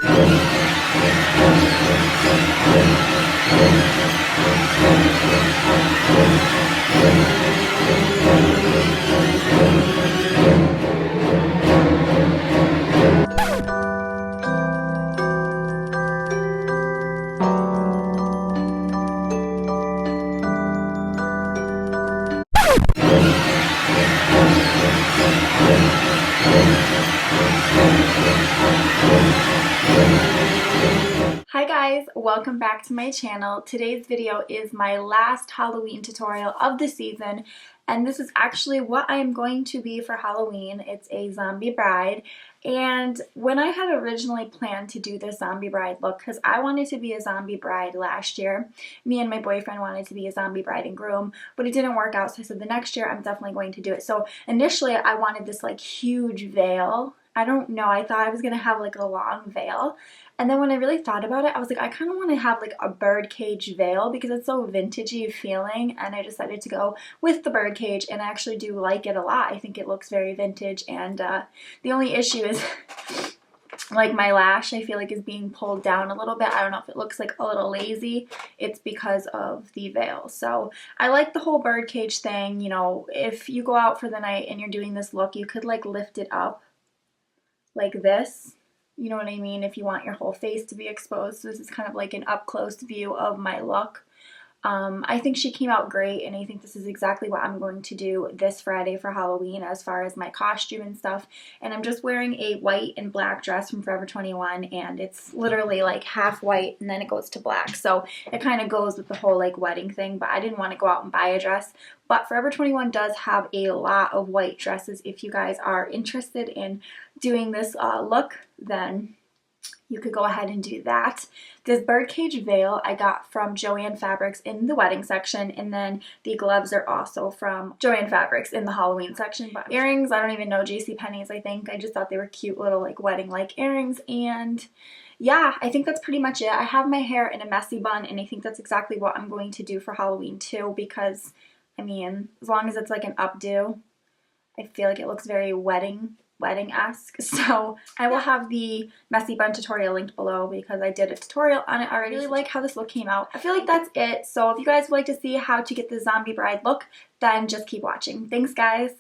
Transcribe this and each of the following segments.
Hi guys, welcome back to my channel. Today's video is my last Halloween tutorial of the season, and this is actually what I am going to be for Halloween. It's a zombie bride, and when I had originally planned to do this zombie bride look, because I wanted to be a zombie bride last year, me and my boyfriend wanted to be a zombie bride and groom, but it didn't work out, so I said the next year I'm definitely going to do it. So initially I wanted this like huge veil. I don't know, I thought I was going to have like a long veil. And then when I really thought about it, I was like, I kind of want to have like a birdcage veil because it's so vintagey feeling, and I decided to go with the birdcage, and I actually do like it a lot. I think it looks very vintage, and the only issue is like my lash, I feel like, is being pulled down a little bit. I don't know if it looks like a little lazy. It's because of the veil. So I like the whole birdcage thing. You know, if you go out for the night and you're doing this look, you could like lift it up like this. You know what I mean? If you want your whole face to be exposed. So this is kind of like an up close view of my look. I think she came out great, and I think this is exactly what I'm going to do this Friday for Halloween as far as my costume and stuff. And I'm just wearing a white and black dress from Forever 21, and it's literally like half white and then it goes to black. So it kind of goes with the whole like wedding thing, but I didn't want to go out and buy a dress. But Forever 21 does have a lot of white dresses. If you guys are interested in doing this look, then you could go ahead and do that. This birdcage veil I got from Joann Fabrics in the wedding section, and then the gloves are also from Joann Fabrics in the Halloween section. But earrings, I don't even know, JCPenney's, I think. I just thought they were cute little like wedding-like earrings, and yeah, I think that's pretty much it. I have my hair in a messy bun, and I think that's exactly what I'm going to do for Halloween too, because, I mean, as long as it's like an updo, I feel like it looks very wedding-esque. So I will have the messy bun tutorial linked below because I did a tutorial on it already. I really like how this look came out. I feel like that's it. So if you guys would like to see how to get the zombie bride look, then just keep watching. Thanks, guys.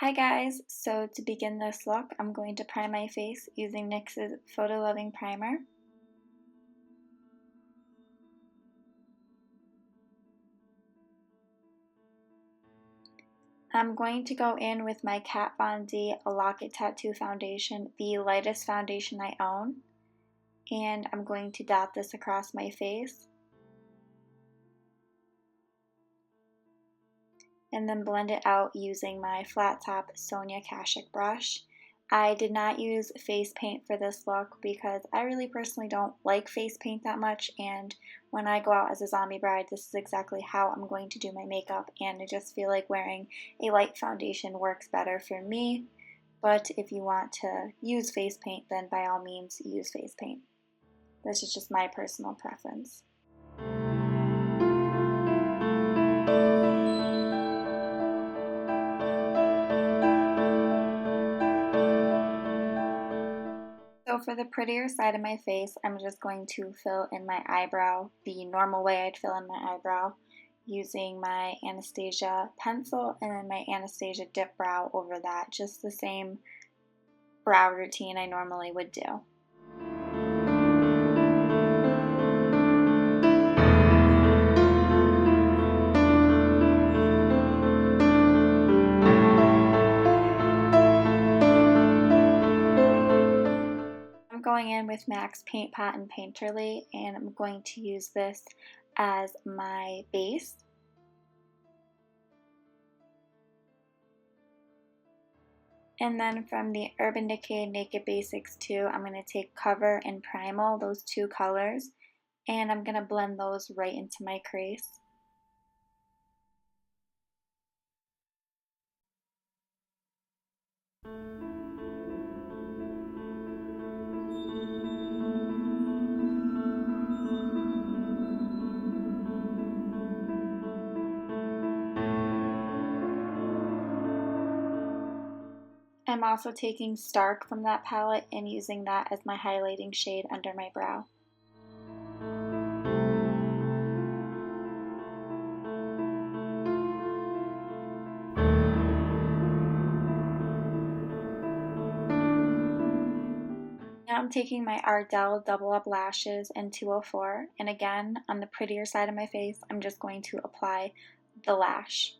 Hi guys, so to begin this look, I'm going to prime my face using NYX's Photo Loving Primer. I'm going to go in with my Kat Von D Lock It Tattoo Foundation, the lightest foundation I own, and I'm going to dot this across my face, and then blend it out using my flat top Sonia Kashuk brush. I did not use face paint for this look because I really personally don't like face paint that much, and when I go out as a zombie bride, this is exactly how I'm going to do my makeup, and I just feel like wearing a light foundation works better for me. But if you want to use face paint, then by all means use face paint. This is just my personal preference. So for the prettier side of my face, I'm just going to fill in my eyebrow the normal way I'd fill in my eyebrow, using my Anastasia pencil and then my Anastasia dip brow over that, just the same brow routine I normally would do. Going in with MAC's Paint Pot and Painterly, and I'm going to use this as my base. And then from the Urban Decay Naked Basics 2, I'm going to take Cover and Primal, those two colors, and I'm going to blend those right into my crease. I'm also taking Stark from that palette and using that as my highlighting shade under my brow. Now I'm taking my Ardell Double Up Lashes in 204, and again, on the prettier side of my face, I'm just going to apply the lash.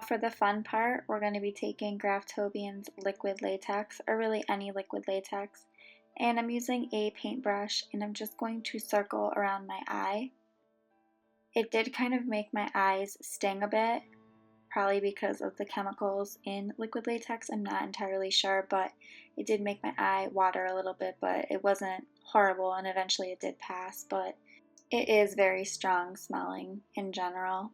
For the fun part, we're going to be taking Graftobian's liquid latex, or really any liquid latex, and I'm using a paintbrush and I'm just going to circle around my eye. It did kind of make my eyes sting a bit, probably because of the chemicals in liquid latex, I'm not entirely sure, but it did make my eye water a little bit, but it wasn't horrible and eventually it did pass, but it is very strong smelling in general.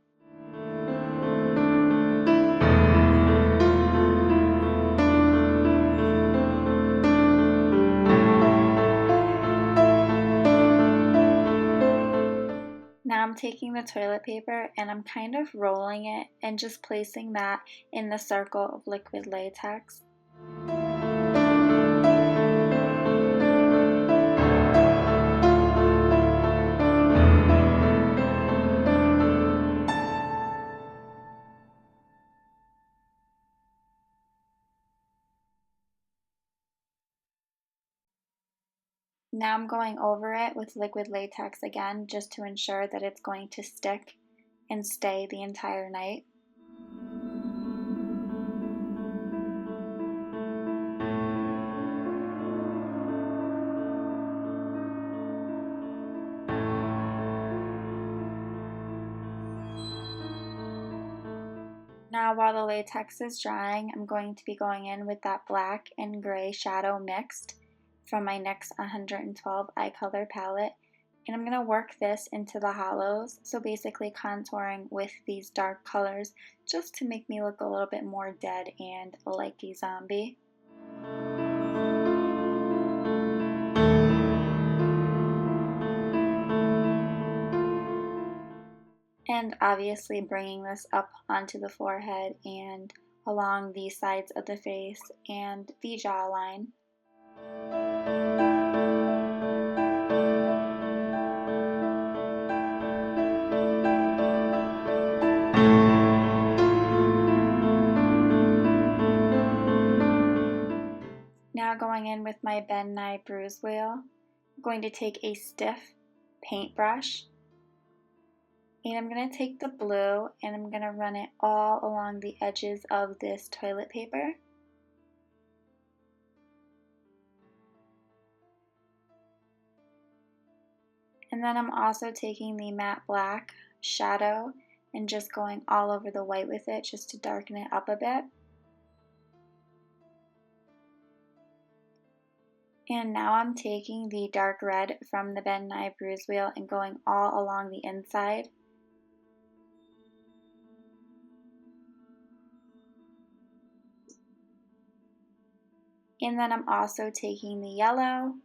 Now I'm taking the toilet paper and I'm kind of rolling it and just placing that in the circle of liquid latex. Now I'm going over it with liquid latex again just to ensure that it's going to stick and stay the entire night. Now while the latex is drying, I'm going to be going in with that black and gray shadow mixed from my NYX 112 eye color palette, and I'm going to work this into the hollows, so basically contouring with these dark colors just to make me look a little bit more dead and like a zombie. And obviously bringing this up onto the forehead and along the sides of the face and the jawline. Now going in with my Ben Nye bruise wheel, I'm going to take a stiff paintbrush and I'm going to take the blue and I'm going to run it all along the edges of this toilet paper. And then I'm also taking the matte black shadow and just going all over the white with it just to darken it up a bit. And now I'm taking the dark red from the Ben Nye bruise wheel and going all along the inside. And then I'm also taking the yellow,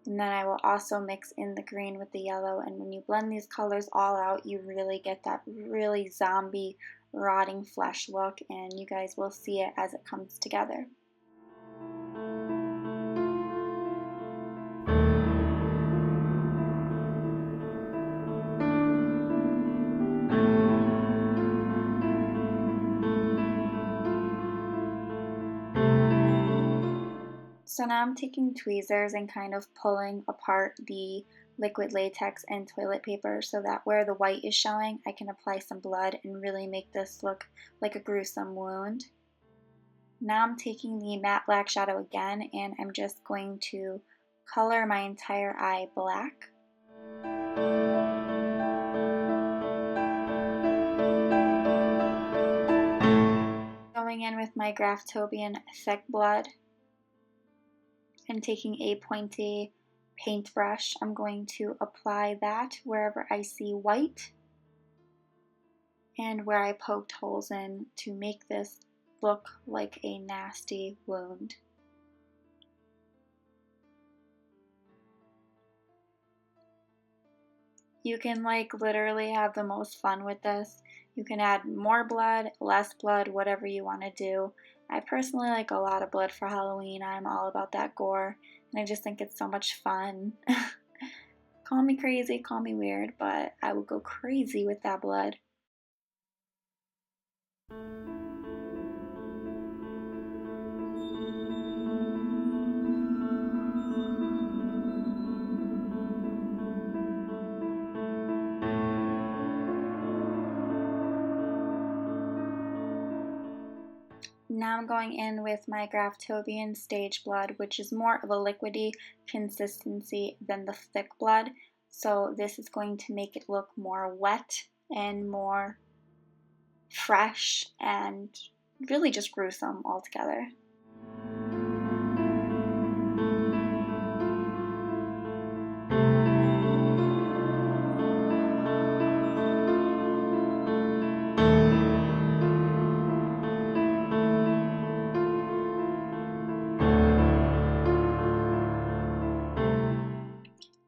and then I will also mix in the green with the yellow, and when you blend these colors all out, you really get that really zombie rotting flesh look, and you guys will see it as it comes together. So now I'm taking tweezers and kind of pulling apart the liquid latex and toilet paper so that where the white is showing, I can apply some blood and really make this look like a gruesome wound. Now I'm taking the matte black shadow again and I'm just going to color my entire eye black. Going in with my Graftobian thick blood and taking a pointy paintbrush, I'm going to apply that wherever I see white and where I poked holes in to make this look like a nasty wound. You can like literally have the most fun with this. You can add more blood, less blood, whatever you want to do. I personally like a lot of blood for Halloween. I'm all about that gore, and I just think it's so much fun. Call me crazy, call me weird, but I will go crazy with that blood. Now I'm going in with my Graftobian stage blood, which is more of a liquidy consistency than the thick blood. So this is going to make it look more wet and more fresh and really just gruesome altogether.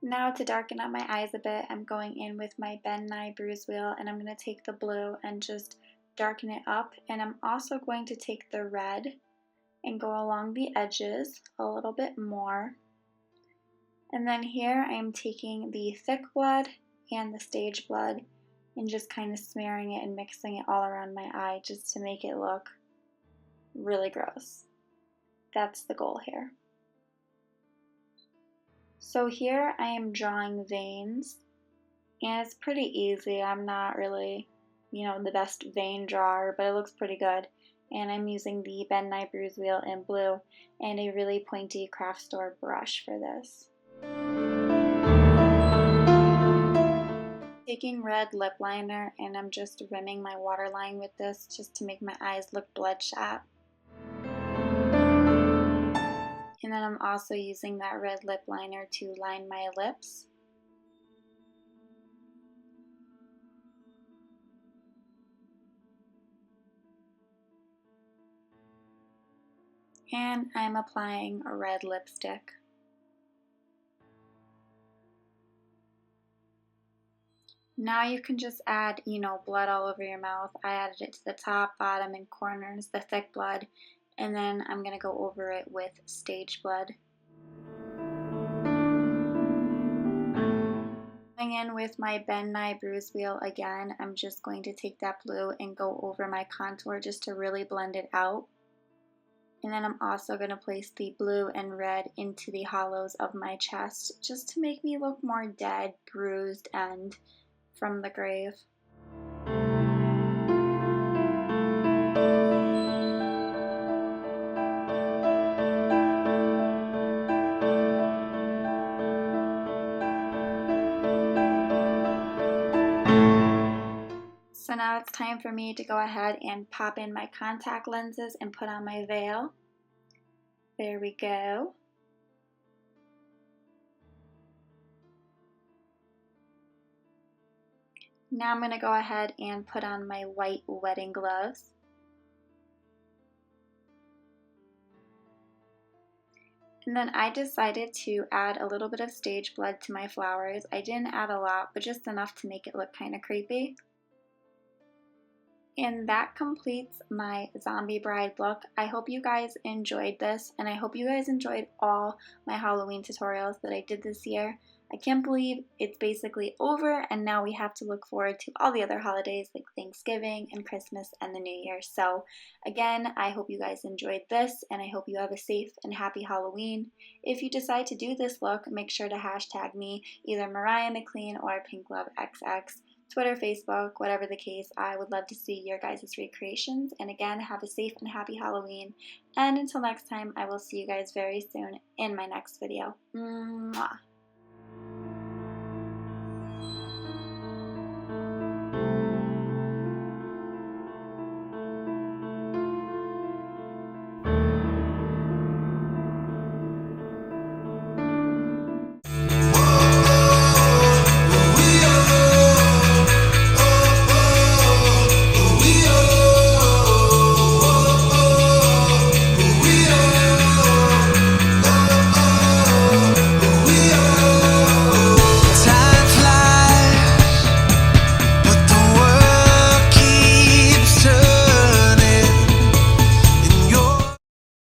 Now to darken up my eyes a bit, I'm going in with my Ben Nye bruise wheel, and I'm going to take the blue and just darken it up. And I'm also going to take the red and go along the edges a little bit more. And then here I am taking the thick blood and the stage blood and just kind of smearing it and mixing it all around my eye just to make it look really gross. That's the goal here. So here I am drawing veins, and it's pretty easy. I'm not really, the best vein drawer, but it looks pretty good. And I'm using the Ben Nye bruise wheel in blue and a really pointy craft store brush for this. Taking red lip liner, and I'm just rimming my waterline with this just to make my eyes look bloodshot. And then I'm also using that red lip liner to line my lips. And I'm applying a red lipstick. Now you can just add, blood all over your mouth. I added it to the top, bottom, and corners, the thick blood. And then I'm going to go over it with stage blood. Going in with my Ben Nye bruise wheel again, I'm just going to take that blue and go over my contour just to really blend it out. And then I'm also going to place the blue and red into the hollows of my chest just to make me look more dead, bruised, and from the grave. So now it's time for me to go ahead and pop in my contact lenses and put on my veil. There we go. Now I'm going to go ahead and put on my white wedding gloves. And then I decided to add a little bit of stage blood to my flowers. I didn't add a lot, but just enough to make it look kind of creepy. And that completes my zombie bride look. I hope you guys enjoyed this, and I hope you guys enjoyed all my Halloween tutorials that I did this year. I can't believe it's basically over, and now we have to look forward to all the other holidays like Thanksgiving and Christmas and the New Year. So again, I hope you guys enjoyed this, and I hope you have a safe and happy Halloween. If you decide to do this look, make sure to hashtag me, either Mariah McLean or PinkLoveXX. Twitter, Facebook, whatever the case. I would love to see your guys' recreations. And again, have a safe and happy Halloween. And until next time, I will see you guys very soon in my next video. Mwah.